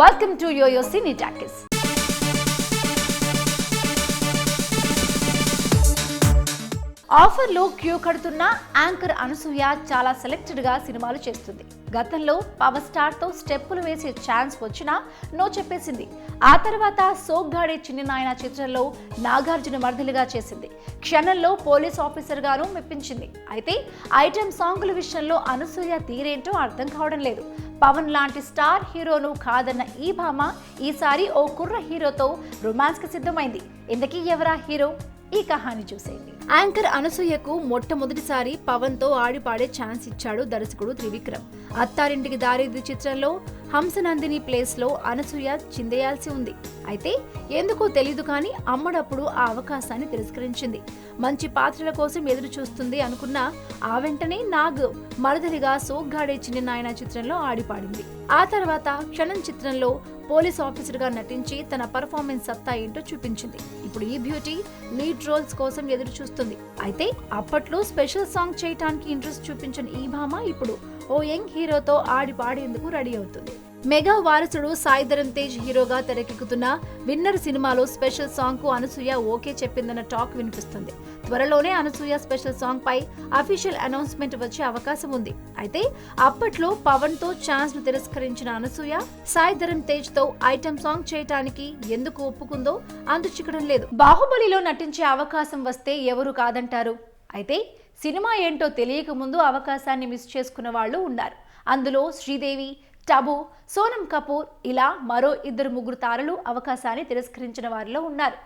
Welcome to Yo-Yo Cine Talkies. ఆఫర్లో queue కడుతున్న anchor Anasuya చాలా సెలెక్టెడ్ గా సినిమాలు చేస్తుంది. గతంలో పవర్ స్టార్ తో స్టెప్పులు వేసే ఛాన్స్ వచ్చినా నో చెప్పేసింది. ఆ తర్వాత సోగ్గాడే చిన్ని నాయన చిత్రంలో నాగార్జున మర్దలిగా చేసింది. క్షణంలో పోలీస్ ఆఫీసర్ గాను మెప్పించింది. అయితే ఐటెం సాంగుల విషయంలో అనసూయ తీరేంటో అర్థం కావడం లేదు. పవన్ లాంటి స్టార్ హీరోను కాదన్న ఈ భామ ఈసారి ఓ కుర్ర హీరోతో రొమాన్స్ కి సిద్ధమైంది. ఇంతకీ ఎవరా హీరో? ఈ కహాని చూసేయండి. యాంకర్ అనసూయకు మొట్టమొదటిసారి పవన్ తో ఆడి పాడే ఛాన్స్ ఇచ్చాడు దర్శకుడు త్రివిక్రమ్. అత్తారింటికి దారిది చిత్రంలో హంసనందిని ప్లేస్ లో అనసూయ చిందేయాల్సి ఉంది. అయితే ఎందుకో తెలీదు కానీ అమ్మడప్పుడు ఆ అవకాశాన్ని తిరస్కరించింది. మంచి పాత్రల కోసం ఎదురు చూస్తుంది అనుకున్నా ఆ వెంటనే నాగ్ మరదలిగా సోగ్గాడే చిన్ని నాయన చిత్రంలో ఆడిపాడింది. ఆ తర్వాత క్షణం చిత్రంలో పోలీస్ ఆఫీసర్ గా నటించి తన పర్ఫార్మెన్స్ సత్తా ఏంటో చూపించింది. ఇప్పుడు ఈ బ్యూటీ లీడ్ రోల్స్ కోసం ఎదురు చూస్తుంది. అయితే అప్పట్లో స్పెషల్ సాంగ్ చేయటానికి ఇంట్రెస్ట్ చూపించిన ఈ భామ ఇప్పుడు ఓ యంగ్ హీరోతో ఆడి పాడేందుకు రెడీ అవుతుంది. మెగా వారసుడు సాయి ధరమ్ తేజ్ హీరోగా తెరకెక్కుతున్న విన్నర్ సినిమాలో స్పెషల్ సాంగ్ కు అనసూయ ఓకే చెప్పిందన్న టాక్ వినిపిస్తుంది. త్వరలోనే అనసూయ స్పెషల్ సాంగ్ పై అఫీషియల్ అనౌన్స్మెంట్ వచ్చే అవకాశం ఉంది. అయితే అప్పట్లో పవన్ తో ఛాన్స్ ను తిరస్కరించిన అనసూయ సాయి ధరమ్ తేజ్ తో ఐటమ్ సాంగ్ చేయటానికి ఎందుకు ఒప్పుకుందో అంతు చిక్కడం లేదు. బాహుబలిలో నటించే అవకాశం వస్తే ఎవరు కాదంటారు? అయితే సినిమా ఏంటో తెలియక ముందు అవకాశాన్ని మిస్ చేసుకున్న వాళ్ళు ఉన్నారు. అందులో శ్రీదేవి, టబు, సోనం కపూర్ ఇలా మరో 2-3 తారలు అవకాశాన్ని తిరస్కరించిన వారిలో ఉన్నారు.